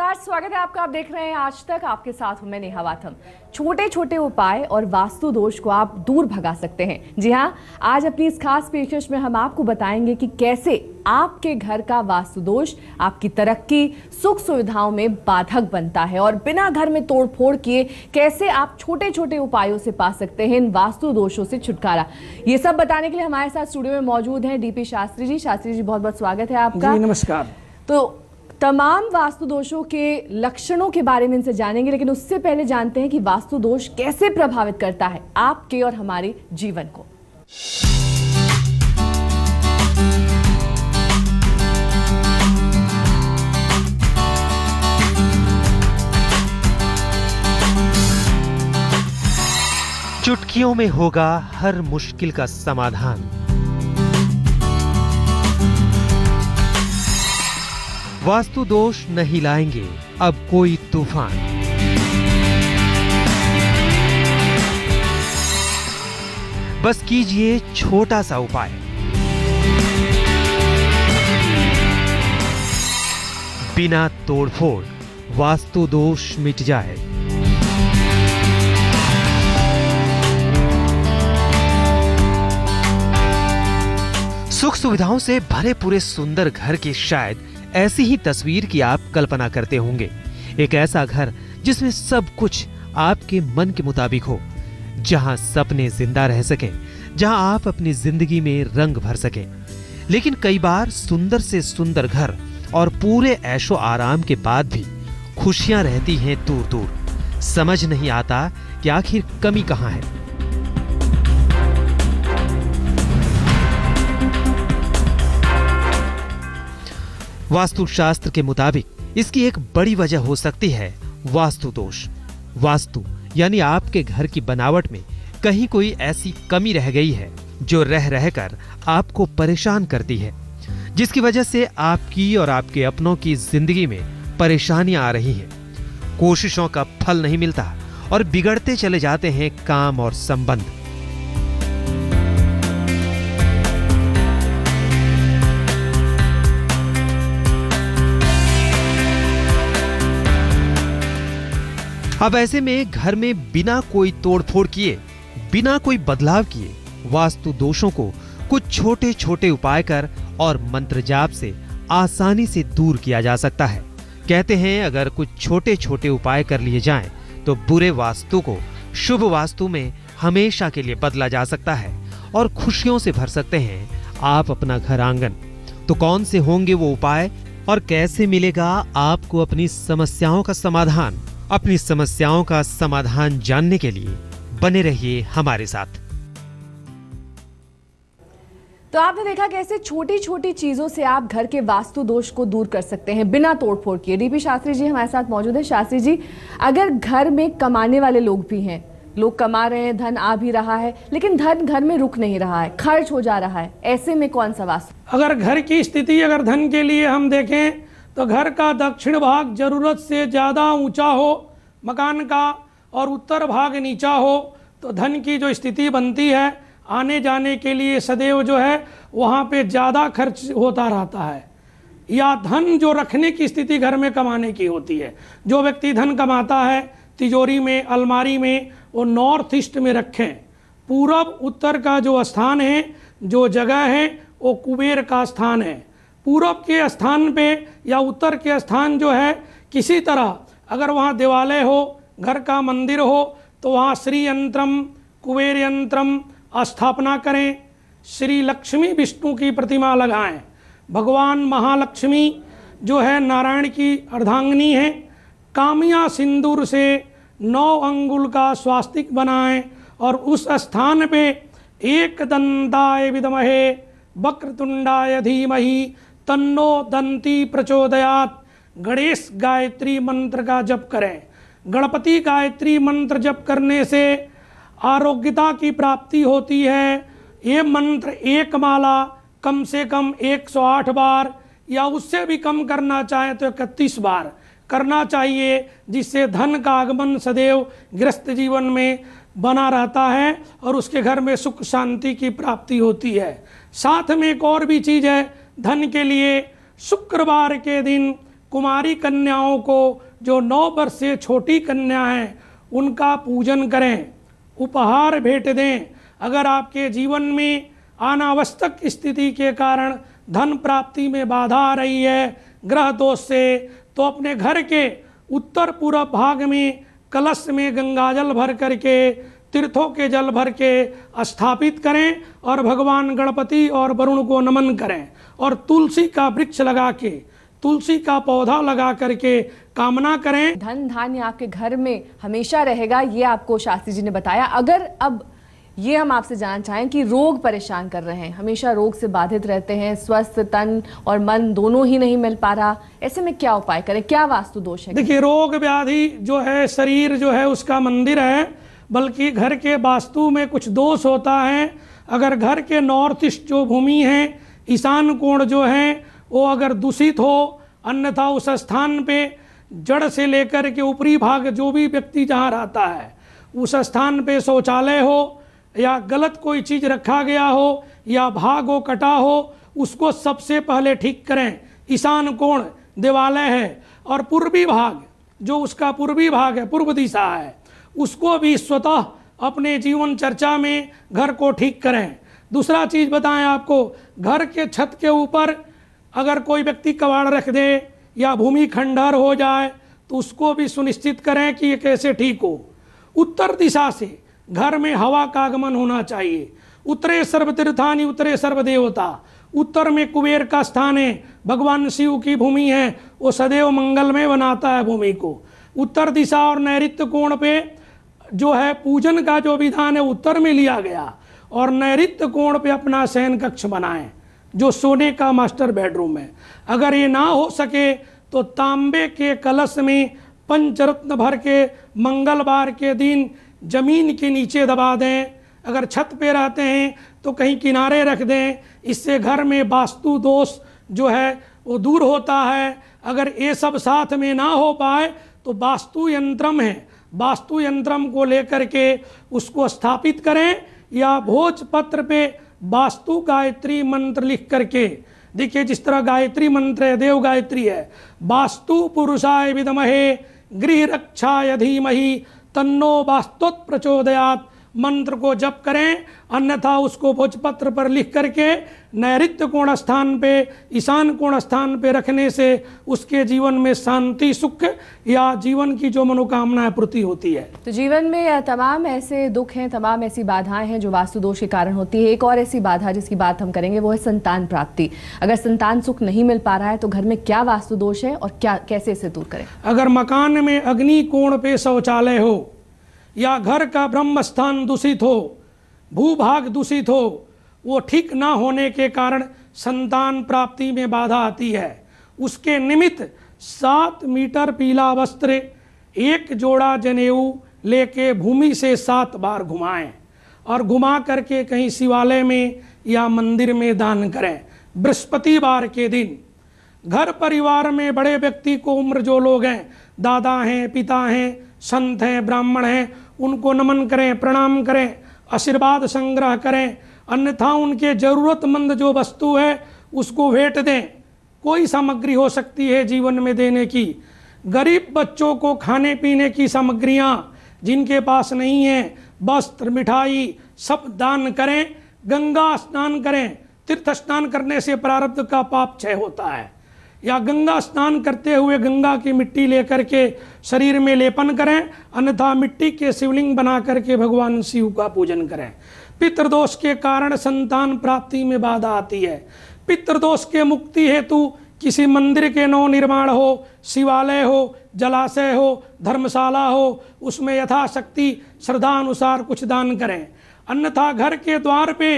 नमस्कार, स्वागत है आपका। आप देख रहे हैं आज तक, आपके साथ हूं मैं नेहा वाथम। छोटे छोटे उपाय और वास्तु दोष को आप दूर भगा सकते हैं। जी हां, आज अपनी इस खास पेशकश में हम आपको बताएंगे कि कैसे आपके घर का वास्तु दोष आपकी तरक्की, सुख सुविधाओं में बाधक बनता है और बिना घर में तोड़फोड़ किए कैसे आप छोटे छोटे उपायों से पा सकते हैं इन वास्तु दोषों से छुटकारा। ये सब बताने के लिए हमारे साथ स्टूडियो में मौजूद हैं डीपी शास्त्री जी। शास्त्री जी, बहुत बहुत स्वागत है आपका। नमस्कार। तो तमाम वास्तु दोषों के लक्षणों के बारे में इनसे जानेंगे, लेकिन उससे पहले जानते हैं कि वास्तु दोष कैसे प्रभावित करता है आपके और हमारे जीवन को। चुटकियों में होगा हर मुश्किल का समाधान। वास्तु दोष नहीं लाएंगे अब कोई तूफान। बस कीजिए छोटा सा उपाय। बिना तोड़फोड़ वास्तु दोष मिट जाए। सुख सुविधाओं से भरे पूरे सुंदर घर की शायद ऐसी ही तस्वीर की आप कल्पना करते होंगे। एक ऐसा घर जिसमें सब कुछ आपके मन के मुताबिक हो, जहां सपने जिंदा रह सकें, जहां आप अपनी जिंदगी में रंग भर सकें। लेकिन कई बार सुंदर से सुंदर घर और पूरे ऐशो आराम के बाद भी खुशियां रहती हैं दूर दूर। समझ नहीं आता कि आखिर कमी कहां है। वास्तु शास्त्र के मुताबिक इसकी एक बड़ी वजह हो सकती है वास्तु दोष। वास्तु यानी आपके घर की बनावट में कहीं कोई ऐसी कमी रह गई है जो रह रहकर आपको परेशान करती है, जिसकी वजह से आपकी और आपके अपनों की जिंदगी में परेशानियां आ रही हैं। कोशिशों का फल नहीं मिलता और बिगड़ते चले जाते हैं काम और संबंध। अब ऐसे में घर में बिना कोई तोड़फोड़ किए, बिना कोई बदलाव किए वास्तु दोषों को कुछ छोटे छोटे उपाय कर और मंत्र जाप से आसानी से दूर किया जा सकता है। कहते हैं अगर कुछ छोटे छोटे उपाय कर लिए जाएं तो बुरे वास्तु को शुभ वास्तु में हमेशा के लिए बदला जा सकता है और खुशियों से भर सकते हैं आप अपना घर आंगन। तो कौन से होंगे वो उपाय और कैसे मिलेगा आपको अपनी समस्याओं का समाधान? अपनी समस्याओं का समाधान जानने के लिए बने रहिए हमारे साथ। तो आपने देखा कैसे छोटी छोटी चीजों से आप घर के वास्तु दोष को दूर कर सकते हैं बिना तोड़फोड़ किए। डीपी शास्त्री जी हमारे साथ मौजूद है। शास्त्री जी, अगर घर में कमाने वाले लोग भी हैं, लोग कमा रहे हैं, धन आ भी रहा है, लेकिन धन घर में रुक नहीं रहा है, खर्च हो जा रहा है, ऐसे में कौन सा वास्तु? अगर घर की स्थिति अगर धन के लिए हम देखें तो घर का दक्षिण भाग जरूरत से ज़्यादा ऊंचा हो मकान का और उत्तर भाग नीचा हो तो धन की जो स्थिति बनती है, आने जाने के लिए सदैव जो है वहाँ पे ज़्यादा खर्च होता रहता है। या धन जो रखने की स्थिति घर में कमाने की होती है। जो व्यक्ति धन कमाता है तिजोरी में, अलमारी में, वो नॉर्थ ईस्ट में रखें। पूरब उत्तर का जो स्थान है, जो जगह है, वो कुबेर का स्थान है। पूरब के स्थान पे या उत्तर के स्थान जो है, किसी तरह अगर वहाँ देवालय हो, घर का मंदिर हो तो वहाँ श्री यंत्रम, कुबेर यंत्रम स्थापना करें। श्री लक्ष्मी विष्णु की प्रतिमा लगाएं। भगवान महालक्ष्मी जो है नारायण की अर्धांगिनी है। कामिया सिंदूर से 9 अंगुल का स्वास्तिक बनाएं और उस स्थान पे एक दंताय विद्महे वक्रतुंडाय धीमहि तन्नो दंती प्रचोदयात् गणेश गायत्री मंत्र का जप करें। गणपति गायत्री मंत्र जप करने से आरोग्यता की प्राप्ति होती है। ये मंत्र एक माला कम से कम 108 बार या उससे भी कम करना चाहें तो 31 बार करना चाहिए, जिससे धन का आगमन सदैव गृहस्थ जीवन में बना रहता है और उसके घर में सुख शांति की प्राप्ति होती है। साथ में एक और भी चीज़ है धन के लिए। शुक्रवार के दिन कुमारी कन्याओं को, जो 9 वर्ष से छोटी कन्या हैं, उनका पूजन करें, उपहार भेंट दें। अगर आपके जीवन में अनावश्यक स्थिति के कारण धन प्राप्ति में बाधा आ रही है ग्रह दोष से, तो अपने घर के उत्तर पूर्व भाग में कलश में गंगाजल भर करके, तीर्थों के जल भर के स्थापित करें और भगवान गणपति और वरुण को नमन करें, और तुलसी का वृक्ष लगा के, तुलसी का पौधा लगा करके कामना करें। धन धान्य आपके घर में हमेशा रहेगा, ये आपको शास्त्री जी ने बताया। अगर अब ये हम आपसे जानना चाहें कि रोग परेशान कर रहे हैं, हमेशा रोग से बाधित रहते हैं, स्वस्थ तन और मन दोनों ही नहीं मिल पा रहा, ऐसे में क्या उपाय करें, क्या वास्तु दोष है? देखिए, रोग व्याधि जो है, शरीर जो है उसका मंदिर है, बल्कि घर के वास्तु में कुछ दोष होता है। अगर घर के नॉर्थ ईस्ट जो भूमि है, ईशान कोण जो है, वो अगर दूषित हो, अन्यथा उस स्थान पे जड़ से लेकर के ऊपरी भाग जो भी व्यक्ति जहाँ रहता है, उस स्थान पे शौचालय हो या गलत कोई चीज़ रखा गया हो या भाग हो, कटा हो, उसको सबसे पहले ठीक करें। ईशान कोण देवालय है, और पूर्वी भाग जो उसका पूर्वी भाग है, पूर्व दिशा है, उसको भी स्वतः अपने जीवन चर्चा में घर को ठीक करें। दूसरा चीज़ बताएं आपको, घर के छत के ऊपर अगर कोई व्यक्ति कबाड़ रख दे या भूमि खंडहर हो जाए, तो उसको भी सुनिश्चित करें कि ये कैसे ठीक हो। उत्तर दिशा से घर में हवा का आगमन होना चाहिए। उत्तरे सर्वतीर्थानि उत्तरे सर्वदेवता, उत्तर में कुबेर का स्थान है, भगवान शिव की भूमि है, वो सदैव मंगलमय बनाता है भूमि को। उत्तर दिशा और नैऋत्य कोण पे जो है पूजन का जो विधान है उत्तर में लिया गया, और नैऋत्य कोण पे अपना शयन कक्ष बनाएं, जो सोने का मास्टर बेडरूम है। अगर ये ना हो सके तो तांबे के कलश में पंचरत्न भर के मंगलवार के दिन जमीन के नीचे दबा दें। अगर छत पे रहते हैं तो कहीं किनारे रख दें, इससे घर में वास्तु दोष जो है वो दूर होता है। अगर ये सब साथ में ना हो पाए तो वास्तु यंत्रम है, वास्तु यंत्रम को लेकर के उसको स्थापित करें, या भोजपत्र पे वास्तु गायत्री मंत्र लिख करके, देखिए जिस तरह गायत्री मंत्र है, देव गायत्री है, वास्तु पुरुषाय विद्महे गृह रक्षाय धीमहि तन्नो वास्तुत प्रचोदयात्, मंत्र को जप करें, अन्यथा उसको भोजपत्र पर लिख करके नैऋत्य कोण स्थान पे, ईशान कोण स्थान पे रखने से उसके जीवन में शांति, सुख या जीवन की जो मनोकामना पूर्ति होती है। तो जीवन में तमाम ऐसे दुख हैं, तमाम ऐसी बाधाएं हैं जो वास्तु दोष के कारण होती है। एक और ऐसी बाधा जिसकी बात हम करेंगे वो है संतान प्राप्ति। अगर संतान सुख नहीं मिल पा रहा है तो घर में क्या वास्तु दोष है और क्या कैसे इसे दूर करें? अगर मकान में अग्नि कोण पे शौचालय हो, या घर का ब्रह्म स्थान दूषित हो, भूभाग दूषित हो, वो ठीक ना होने के कारण संतान प्राप्ति में बाधा आती है। उसके निमित्त 7 मीटर पीला वस्त्र, 1 जोड़ा जनेऊ लेके भूमि से 7 बार घुमाएं, और घुमा करके कहीं शिवालय में या मंदिर में दान करें। बृहस्पतिवार के दिन घर परिवार में बड़े व्यक्ति को, उम्र जो लोग हैं, दादा हैं, पिता हैं, संत हैं, ब्राह्मण हैं, उनको नमन करें, प्रणाम करें, आशीर्वाद संग्रह करें। अन्यथा उनके ज़रूरतमंद जो वस्तु है उसको भेंट दें। कोई सामग्री हो सकती है जीवन में देने की। गरीब बच्चों को खाने पीने की सामग्रियां, जिनके पास नहीं है, वस्त्र, मिठाई सब दान करें। गंगा स्नान करें। तीर्थ स्नान करने से प्रारब्ध का पाप क्षय होता है। या गंगा स्नान करते हुए गंगा की मिट्टी लेकर के शरीर में लेपन करें, अन्यथा मिट्टी के शिवलिंग बना करके भगवान शिव का पूजन करें। पितृदोष के कारण संतान प्राप्ति में बाधा आती है। पितृदोष के मुक्ति हेतु किसी मंदिर के नव निर्माण हो, शिवालय हो, जलाशय हो, धर्मशाला हो, उसमें यथाशक्ति श्रद्धा अनुसार कुछ दान करें। अन्यथा घर के द्वार पे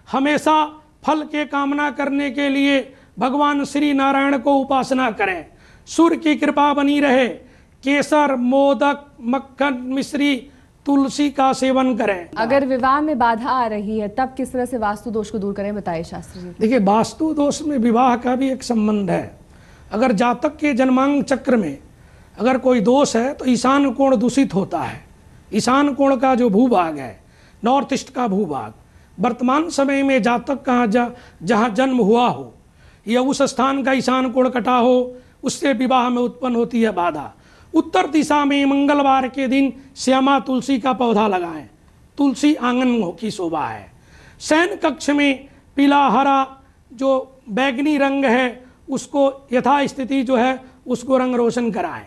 हमेशा फल के कामना करने के लिए भगवान श्री नारायण को उपासना करें। सूर्य की कृपा बनी रहे। केसर, मोदक, मक्खन, मिश्री, तुलसी का सेवन करें। अगर विवाह में बाधा आ रही है तब किस तरह से वास्तु दोष को दूर करें, बताइए शास्त्री जी। देखिए, वास्तु दोष में विवाह का भी एक संबंध है। अगर जातक के जन्मांग चक्र में अगर कोई दोष है तो ईशान कोण दूषित होता है। ईशान कोण का जो भूभाग है, नॉर्थ ईस्ट का भूभाग, वर्तमान समय में जातक का जहाँ जन्म हुआ हो या उस स्थान का ईशान कोण कटा हो, उससे विवाह में उत्पन्न होती है बाधा। उत्तर दिशा में मंगलवार के दिन श्यामा तुलसी का पौधा लगाएं, तुलसी आंगन की शोभा है। शयन कक्ष में पीला हरा जो बैगनी रंग है उसको यथास्थिति जो है उसको रंग रोशन कराएं।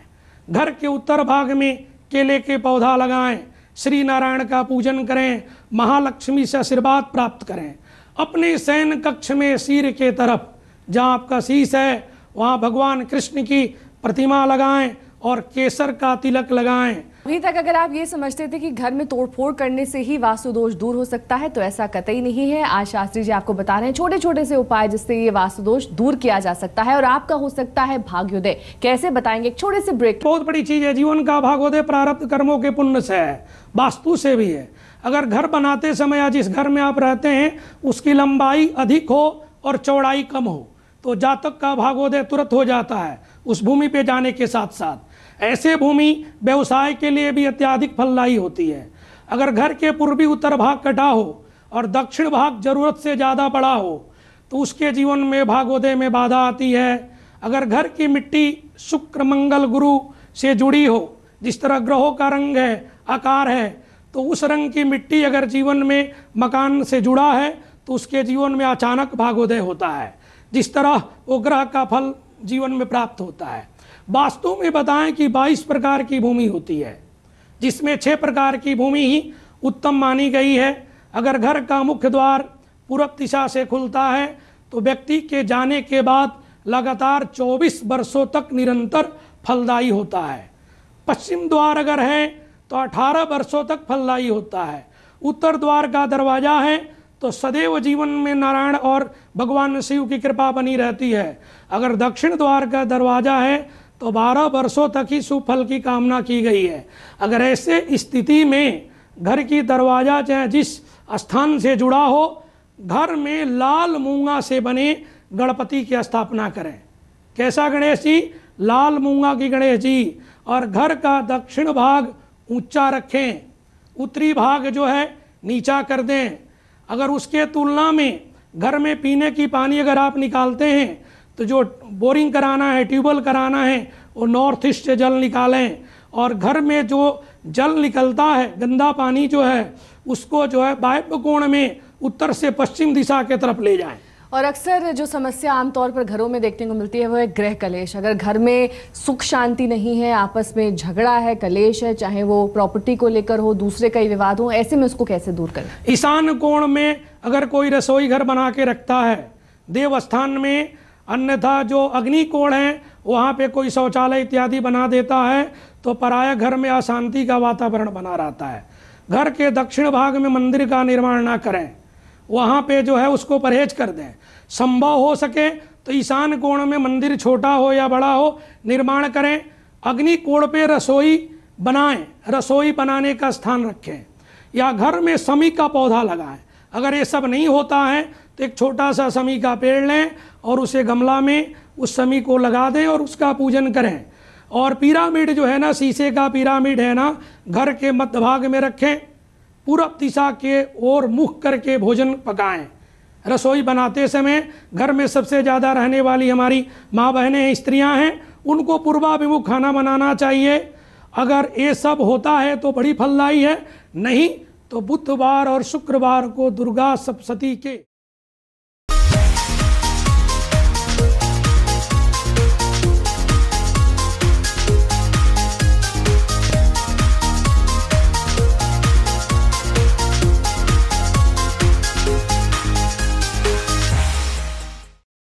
घर के उत्तर भाग में केले के पौधा लगाएं, श्री नारायण का पूजन करें, महालक्ष्मी से आशीर्वाद प्राप्त करें। अपने शयन कक्ष में सिर के तरफ जहाँ आपका शीश है वहाँ भगवान कृष्ण की प्रतिमा लगाएं और केसर का तिलक लगाएं। अभी तक अगर आप ये समझते थे कि घर में तोड़फोड़ करने से ही वास्तु दोष दूर हो सकता है तो ऐसा कतई नहीं है। आज शास्त्री जी आपको बता रहे हैं छोटे छोटे से उपाय जिससे ये वास्तु दोष दूर किया जा सकता है और आपका हो सकता है भाग्योदय। कैसे बताएंगे एक छोटे से ब्रेक। बहुत बड़ी चीज है, जीवन का भाग्योदय प्रारब्ध कर्मों के पुण्य से है, वास्तु से भी है। अगर घर बनाते समय या जिस घर में आप रहते हैं उसकी लंबाई अधिक हो और चौड़ाई कम हो तो जातक का भाग्योदय तुरंत हो जाता है उस भूमि पे जाने के साथ साथ। ऐसे भूमि व्यवसाय के लिए भी अत्यधिक फलदायी होती है। अगर घर के पूर्वी उत्तर भाग कटा हो और दक्षिण भाग जरूरत से ज़्यादा बड़ा हो तो उसके जीवन में भाग्योदय में बाधा आती है। अगर घर की मिट्टी शुक्र मंगल गुरु से जुड़ी हो, जिस तरह ग्रहों का रंग है आकार है, तो उस रंग की मिट्टी अगर जीवन में मकान से जुड़ा है तो उसके जीवन में अचानक भाग्योदय होता है। जिस तरह वो ग्रह का फल जीवन में प्राप्त होता है। वास्तु में बताएं कि 22 प्रकार की भूमि होती है जिसमें 6 प्रकार की भूमि ही उत्तम मानी गई है। अगर घर का मुख्य द्वार पूर्व दिशा से खुलता है तो व्यक्ति के जाने के बाद लगातार 24 वर्षों तक निरंतर फलदायी होता है। पश्चिम द्वार अगर है तो 18 वर्षों तक फलदायी होता है। उत्तर द्वार का दरवाजा है तो सदैव जीवन में नारायण और भगवान शिव की कृपा बनी रहती है। अगर दक्षिण द्वार का दरवाजा है तो 12 वर्षों तक ही शुभ फल की कामना की गई है। अगर ऐसे स्थिति में घर की दरवाजा चाहे जिस स्थान से जुड़ा हो, घर में लाल मूंगा से बने गणपति की स्थापना करें। कैसा गणेश जी? लाल मूंगा की गणेश जी। और घर का दक्षिण भाग ऊंचा रखें, उत्तरी भाग जो है नीचा कर दें। अगर उसके तुलना में घर में पीने की पानी अगर आप निकालते हैं तो जो बोरिंग कराना है, ट्यूबवेल कराना है, वो नॉर्थ ईस्ट से जल निकालें। और घर में जो जल निकलता है गंदा पानी जो है उसको जो है वायव्य कोण में उत्तर से पश्चिम दिशा के तरफ ले जाएं। और अक्सर जो समस्या आमतौर पर घरों में देखने को मिलती है वो है गृह कलेश। अगर घर में सुख शांति नहीं है, आपस में झगड़ा है, कलेश है, चाहे वो प्रॉपर्टी को लेकर हो, दूसरे कई विवाद हो, ऐसे में उसको कैसे दूर करें? ईशान कोण में अगर कोई रसोई घर बना के रखता है देवस्थान में, अन्यथा जो अग्नि कोण है वहाँ पे कोई शौचालय इत्यादि बना देता है तो पराया घर में अशांति का वातावरण बना रहता है। घर के दक्षिण भाग में मंदिर का निर्माण ना करें, वहाँ पे जो है उसको परहेज कर दें। संभव हो सके तो ईशान कोण में मंदिर छोटा हो या बड़ा हो निर्माण करें। अग्नि कोण पे रसोई बनाएं, रसोई बनाने का स्थान रखें या घर में शमी का पौधा लगाएं। अगर ये सब नहीं होता है तो एक छोटा सा शमी का पेड़ लें और उसे गमला में उस शमी को लगा दें और उसका पूजन करें। और पिरामिड जो है ना, शीशे का पिरामिड है ना, घर के मध्य भाग में रखें। पूर्व दिशा के ओर मुख करके भोजन पकाएं। रसोई बनाते समय घर में सबसे ज़्यादा रहने वाली हमारी माँ बहनें हैं, स्त्रियां हैं, उनको पूर्वाभिमुख खाना बनाना चाहिए। अगर ये सब होता है तो बड़ी फलदायी है, नहीं तो बुधवार और शुक्रवार को दुर्गा सप्तशती के